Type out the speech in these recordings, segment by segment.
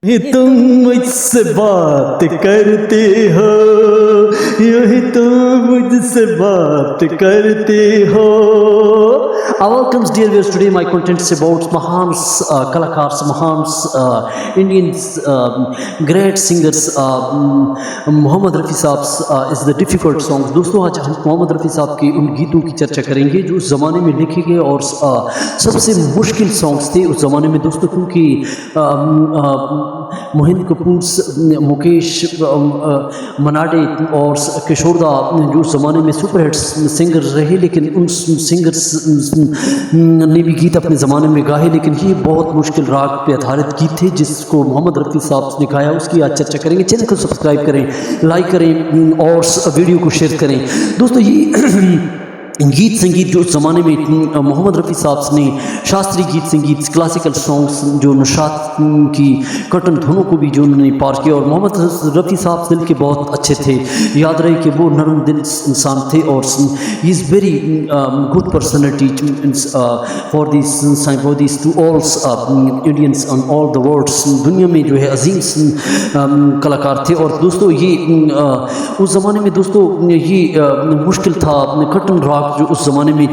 ये तुम मुझसे बात करते हो, यही तुम मुझसे बात करते हो. Welcome dear viewers. Today my content is about Mahan Kalakars, Mahan Indians, great singers. Mohammad Rafi साहब is the difficult songs. दोस्तों आज हम मोहम्मद रफ़ी साहब के उन गीतों की चर्चा करेंगे जो उस ज़माने में लिखे गए और सबसे मुश्किल सॉन्ग्स थे उस ज़माने में दोस्तों, क्योंकि मोहिंद कपूर, मुकेश, मनाडे और किशोरदा जो उस ज़माने में सुपर हिट सिंगर रहे, लेकिन उन सिंगर्स ने भी गीत अपने ज़माने में गाए, लेकिन ये बहुत मुश्किल राग पे आधारित गीत थे जिसको मोहम्मद रफ़ी साहब ने गाया. उसकी आज चर्चा करेंगे. चैनल को सब्सक्राइब करें, लाइक करें और वीडियो को शेयर करें. दोस्तों ये गीत संगीत जो उस ज़माने में मोहम्मद रफ़ी साहब ने शास्त्रीय गीत संगीत क्लासिकल सॉन्ग्स जो नशात की कटन धुनों को भी जो उन्होंने पार किया, और मोहम्मद रफ़ी साहब दिल के बहुत अच्छे थे. याद रहे कि वो नरम दिल इंसान थे और he is very good personality for this to all Indians on all the world. दुनिया में जो है अजीम कलाकार थे. और दोस्तों ये उस ज़माने में दोस्तों ये मुश्किल था कटन राग जो उस ज़माने में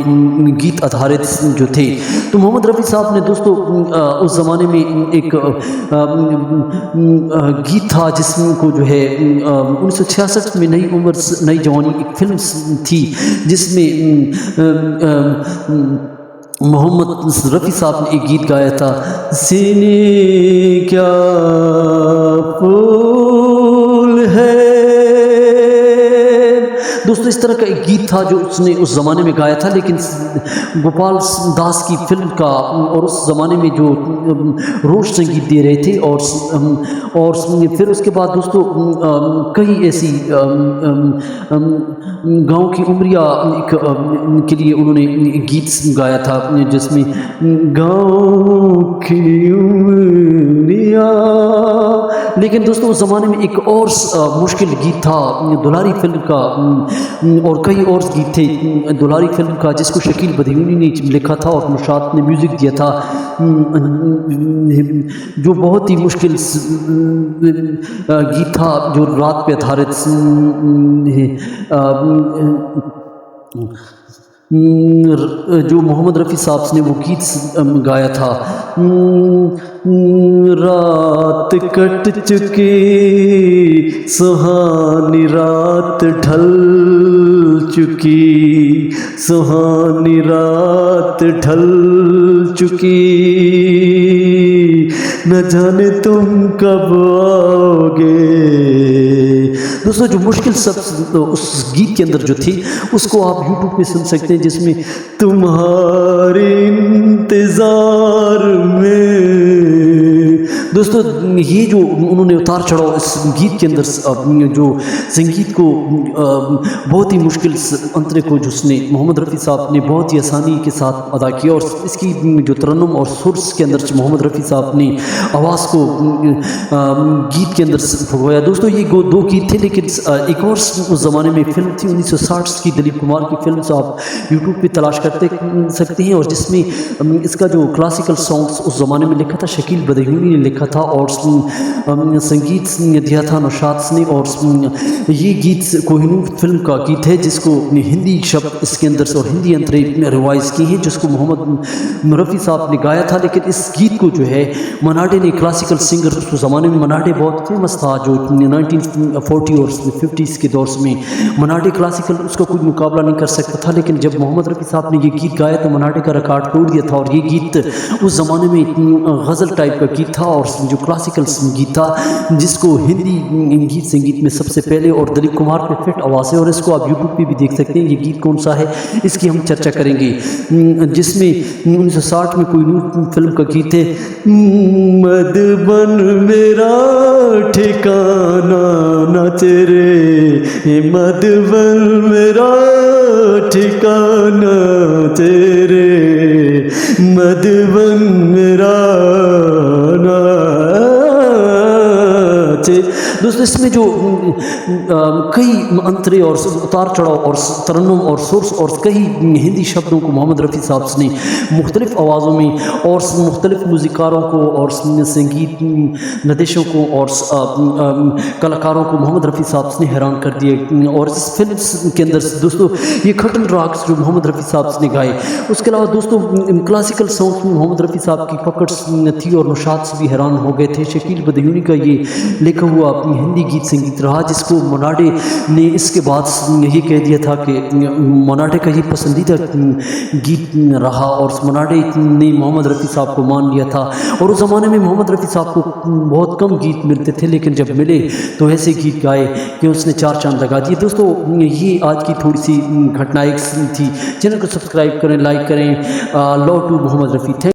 गीत आधारित जो थे. तो मोहम्मद रफ़ी साहब ने दोस्तों उस ज़माने में एक गीत था जिसमें को जो है 1966 में नई उम्र नई जवानी एक फिल्म थी जिसमें मोहम्मद रफ़ी साहब ने एक गीत गाया था, सीने क्या फूल है. दोस्तों इस तरह का एक गीत था जो उसने उस ज़माने में गाया था, लेकिन गोपाल दास की फिल्म का और उस ज़माने में जो रोज संगीत दे रहे थे. और फिर उसके बाद दोस्तों कई ऐसी गांव की उमरिया के लिए उन्होंने गीत गाया था जिसमें गांव की उमरिया. लेकिन दोस्तों उस ज़माने में एक और मुश्किल गीत था दुलारी फिल्म का, और कई और गीत थे दुलारी फिल्म का जिसको शकील बदयूनी ने लिखा था और नौशाद ने म्यूज़िक दिया था, जो बहुत ही मुश्किल गीत था जो रात पे आधारित जो मोहम्मद रफ़ी साहब ने वो गीत गाया था. रात कट चुकी सुहानी रात ढल चुकी, सुहानी रात ढल चुकी, न जाने तुम कब आओगे. दोस्तों जो मुश्किल सब उस गीत के अंदर जो थी उसको आप YouTube पे सुन सकते हैं, जिसमें तुम्हारे इंतज़ार में. दोस्तों ये जो उन्होंने उतार चढ़ाव इस गीत के अंदर जो संगीत को बहुत ही मुश्किल अंतरे को जिसने मोहम्मद रफ़ी साहब ने बहुत ही आसानी के साथ अदा किया, और इसकी जो तरन्नुम और सुर्स के अंदर मोहम्मद रफ़ी साहब ने आवाज़ को गीत के अंदर भगवाया. दोस्तों ये दो गीत थे, लेकिन एक और उस ज़माने में फिल्म थी 1960 की दिलीप कुमार की फिल्म, जो आप यूट्यूब पे तलाश करते सकते हैं, और जिसमें इसका जो क्लासिकल सॉन्ग्स उस ज़माने में लिखा था शकील बदयूनी ने लिखा था और संगीत दिया था नौशाद ने. और ये गीत कोहिनूर फिल्म का गीत है जिसको हिंदी शब्द इसके अंदर से और हिंदी अंतरे रिवाइज की हैं जिसको मोहम्मद रफ़ी साहब ने गाया था. लेकिन इस गीत को जो है मनाडे ने, क्लासिकल सिंगर उस ज़माने में मनाडे बहुत फेमस था, जो 1940 और 50s के दौर में मनाडे क्लासिकल उसका कोई मुकाबला नहीं कर सकता था. लेकिन जब मोहम्मद रफ़ी साहब ने ये गीत गाया तो मनाडे का रिकॉर्ड तोड़ दिया था, और ये गीत उस ज़माने में गज़ल टाइप का गीत था और जो क्लासिकल गीत था जिसको हिंदी गीत संगीत में सबसे पहले और दिलीप कुमार पे फिट आवाज़ है, और इसको आप यूट्यूब पे भी देख सकते हैं. ये गीत कौन सा है इसकी हम चर्चा करेंगे, जिसमें 1960 में कोहिनूर फिल्म का गीत है, मधुबन मेरा ठिकाना न तेरे, मधुबन मेरा ठिकाना तेरे, मधुबन मेरा दोस्तों इसमें जो कई अंतरे और उतार चढ़ाव और तरन्नुम और सोर्स और कई हिंदी शब्दों को मोहम्मद रफ़ी साहब ने मुख्तलिफ़ आवाज़ों में और मुख्तलिफ़ मूज़िकारों को और संगीत निर्देशकों और कलाकारों को मोहम्मद रफ़ी साहब ने हैरान कर दिए। और इस फिल्म के अंदर दोस्तों ये खटन राग्स जो मोहम्मद रफ़ी साहब ने गाए, उसके अलावा दोस्तों क्लासिकल सॉन्ग्स में मोहम्मद रफ़ी साहब की पकड़ थी और नौशाद से भी हैरान हो गए थे। शकील बदयूनी का ये लिखा हुआ हिंदी गीत संगीत रहा, जिसको मनाडे ने इसके बाद यही कह दिया था कि मनाडे का ये पसंदीदा गीत रहा और मनाडे ने मोहम्मद रफ़ी साहब को मान लिया था। और उस ज़माने में मोहम्मद रफ़ी साहब को बहुत कम गीत मिलते थे, लेकिन जब मिले तो ऐसे गीत गाए कि उसने चार चांद लगा दिए। दोस्तों ये आज की थोड़ी सी घटनाएं थी। चैनल को सब्सक्राइब करें, लाइक करें। Love to Mohammed Rafi.